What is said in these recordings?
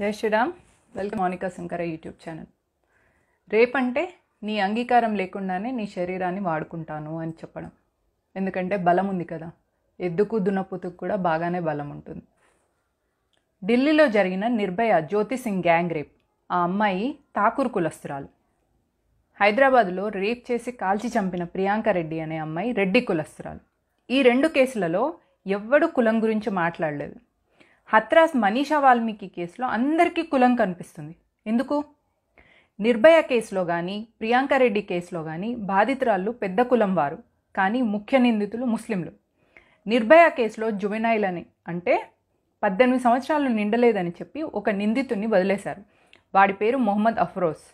జై Shriram. Welcome Monika Shankara YouTube channel. రేపంటే నీ అంగీకారం లేకుండానే నీ శరీరాన్ని వాడుకుంటాను అని చెప్పడం. ఎందుకంటే బలం ఉంది కదా, ఎద్దుకు దున్నపోతుకు కూడా బాగానే బలం ఉంటుంది. ఢిల్లీలో జరిగిన నిర్భయ జ్యోతి సింగ్ గ్యాంగ్ రేప్. ఆ అమ్మాయి ఠాకూర్ కులస్తురాలు. హైదరాబాద్లో రేప్ చేసి కాల్చి చంపిన ప్రియాంక రెడ్డి అనే అమ్మాయి రెడ్డి కులస్తురాలు. ఈ రెండు కేసులలో ఎవ్వడూ కులం గురించి మాట్లాడలేదు. హత్రాస్ మనీషా వాల్మీకి కేసులో అందరికీ కులం కనిపిస్తుంది. ఎందుకు? నిర్భయ కేసులో కానీ ప్రియాంక రెడ్డి కేసులో కానీ బాధితురాళ్ళు పెద్ద కులం వారు, కానీ ముఖ్య నిందితులు ముస్లింలు. నిర్భయ కేసులో జువెనైల్ అని అంటే 18 సంవత్సరాలు నిండలేదని చెప్పి ఒక నిందితుడిని వదిలేశారు. వాడి పేరు మొహమ్మద్ అఫ్రోజ్.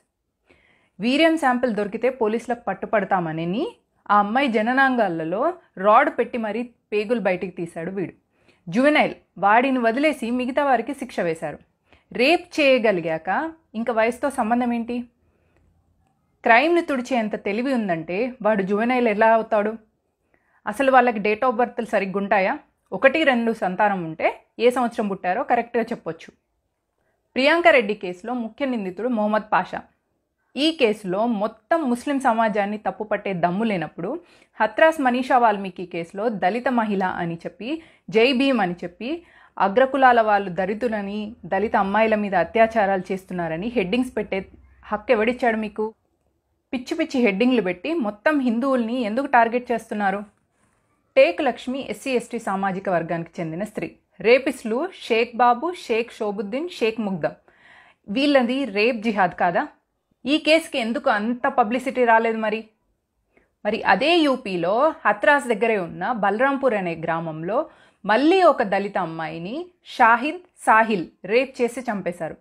వీర్యం శాంపిల్ దొరికితే పోలీసులకు పట్టుపడతామని ఆ అమ్మాయి జననాంగాలలో రాడ్ పెట్టి మరీ పేగులు బయటికి తీశాడు వీడు. జువెనైల్, వాడిని వదిలేసి మిగతా వారికి శిక్ష వేశారు. రేప్ చేయగలిగాక ఇంకా వయసుతో సంబంధం ఏంటి? క్రైమ్ని తుడిచేంత తెలివి ఉందంటే వాడు జువెనైల్ ఎలా అవుతాడు? అసలు వాళ్ళకి డేట్ ఆఫ్ బర్త్లు సరిగ్గా ఉంటాయా? 1-2 సంతానం ఉంటే ఏ సంవత్సరం పుట్టారో కరెక్ట్గా చెప్పొచ్చు. ప్రియాంక రెడ్డి కేసులో ముఖ్య నిందితుడు మొహమ్మద్ పాషా. ఈ కేసులో మొత్తం ముస్లిం సమాజాన్ని తప్పుపట్టే దమ్ము లేనప్పుడు హత్రాస్ మనీషా వాల్మీకి కేసులో దళిత మహిళ అని చెప్పి, జై భీమ్ అని చెప్పి, అగ్రకులాల వాళ్ళు దళితులని, దళిత అమ్మాయిల మీద అత్యాచారాలు చేస్తున్నారని హెడ్డింగ్స్ పెట్టే హక్కు ఎవడిచ్చాడు మీకు? పిచ్చి పిచ్చి హెడ్డింగ్లు పెట్టి మొత్తం హిందువుల్ని ఎందుకు టార్గెట్ చేస్తున్నారు? టేక్ లక్ష్మి SC/ST సామాజిక వర్గానికి చెందిన స్త్రీ. రేపిస్టులు షేక్ బాబు, షేక్ షోబుద్దీన్, షేక్ ముగ్ధం. వీళ్ళది రేప్ జిహాద్ కాదా? ఈ కేసుకి ఎందుకు అంత పబ్లిసిటీ రాలేదు? మరి అదే యూపీలో హత్రాస్ దగ్గరే ఉన్న బలరాంపూర్ అనే గ్రామంలో మళ్ళీ ఒక దళిత అమ్మాయిని షాహిద్, సాహిల్ రేప్ చేసి చంపేశారు.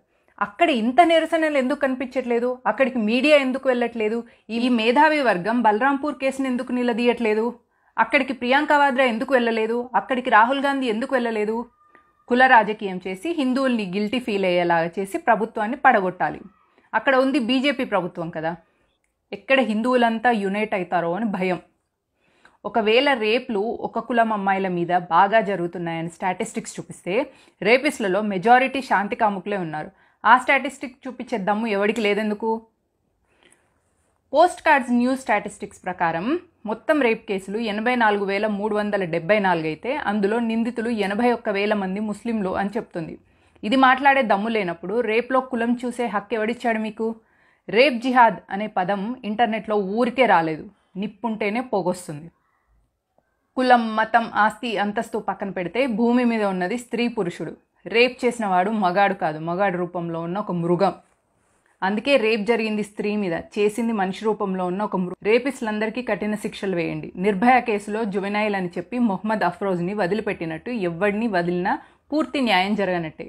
అక్కడ ఇంత నిరసనలు ఎందుకు కనిపించట్లేదు? అక్కడికి మీడియా ఎందుకు వెళ్ళట్లేదు? ఈ మేధావి వర్గం బలరాంపూర్ కేసుని ఎందుకు నిలదీయట్లేదు? అక్కడికి ప్రియాంక వాద్రా ఎందుకు వెళ్ళలేదు? అక్కడికి రాహుల్ గాంధీ ఎందుకు వెళ్ళలేదు? కుల రాజకీయం చేసి హిందువుల్ని గిల్టీ ఫీల్ అయ్యేలాగా చేసి ప్రభుత్వాన్ని పడగొట్టాలి. అక్కడ ఉంది బీజేపీ ప్రభుత్వం కదా, ఎక్కడ హిందువులంతా యునైట్ అవుతారో అని భయం. ఒకవేళ రేప్లు ఒక కులం అమ్మాయిల మీద బాగా జరుగుతున్నాయని స్టాటిస్టిక్స్ చూపిస్తే రేపిస్టులలో మెజారిటీ శాంతి కాముకులే ఉన్నారు. ఆ స్టాటిస్టిక్స్ చూపించే దమ్ము ఎవరికి లేదెందుకు? పోస్ట్ కార్డ్స్ న్యూస్ స్టాటిస్టిక్స్ ప్రకారం మొత్తం రేప్ కేసులు 84,374 అయితే అందులో నిందితులు 81,000 మంది ముస్లింలు అని చెప్తుంది. ఇది మాట్లాడే దమ్ము లేనప్పుడు రేప్లో కులం చూసే హక్కు ఎవడిచ్చాడు మీకు? రేప్ జిహాద్ అనే పదం ఇంటర్నెట్లో ఊరికే రాలేదు, నిప్పుంటేనే పోగొస్తుంది. కులం, మతం, ఆస్తి, అంతస్తు పక్కన పెడితే భూమి మీద ఉన్నది స్త్రీ పురుషుడు. రేప్ చేసిన వాడు మగాడు కాదు, మగాడు రూపంలో ఉన్న ఒక మృగం. అందుకే రేప్ జరిగింది స్త్రీ మీద, చేసింది మనిషి రూపంలో ఉన్న ఒక మృగం. రేపిస్టులందరికీ కఠిన శిక్షలు వేయండి. నిర్భయ కేసులో జువెనైల్ అని చెప్పి మొహమ్మద్ అఫ్రోజ్ని వదిలిపెట్టినట్టు ఎవడిని వదిలినా పూర్తి న్యాయం జరగనట్టే.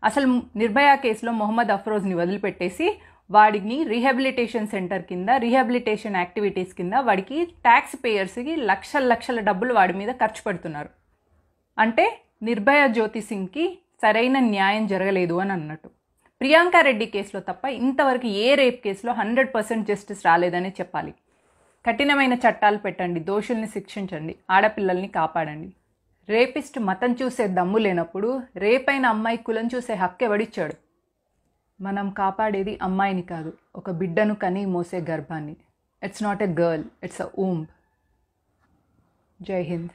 అసలు నిర్భయ కేసులో మొహమ్మద్ అఫ్రోజ్ని వదిలిపెట్టేసి వాడిని రీహాబిలిటేషన్ సెంటర్ కింద, రీహాబిలిటేషన్ యాక్టివిటీస్ కింద వాడికి ట్యాక్స్ పేయర్స్కి లక్షల డబ్బులు వాడి మీద ఖర్చు పెడుతున్నారు. అంటే నిర్భయ జ్యోతి సింగ్కి సరైన న్యాయం జరగలేదు అని అన్నట్టు. ప్రియాంక రెడ్డి కేసులో తప్ప ఇంతవరకు ఏ రేప్ కేసులో 100% జస్టిస్ రాలేదనే చెప్పాలి. కఠినమైన చట్టాలు పెట్టండి, దోషుల్ని శిక్షించండి, ఆడపిల్లల్ని కాపాడండి. రేపిస్ట్ మతం చూసే దమ్ము లేనప్పుడు రేపైన అమ్మాయి కులం చూసే హక్కు ఎవడిచ్చాడు? మనం కాపాడేది అమ్మాయిని కాదు, ఒక బిడ్డను కని మోసే గర్భాన్ని. It's not a girl, it's a womb. జై హింద్.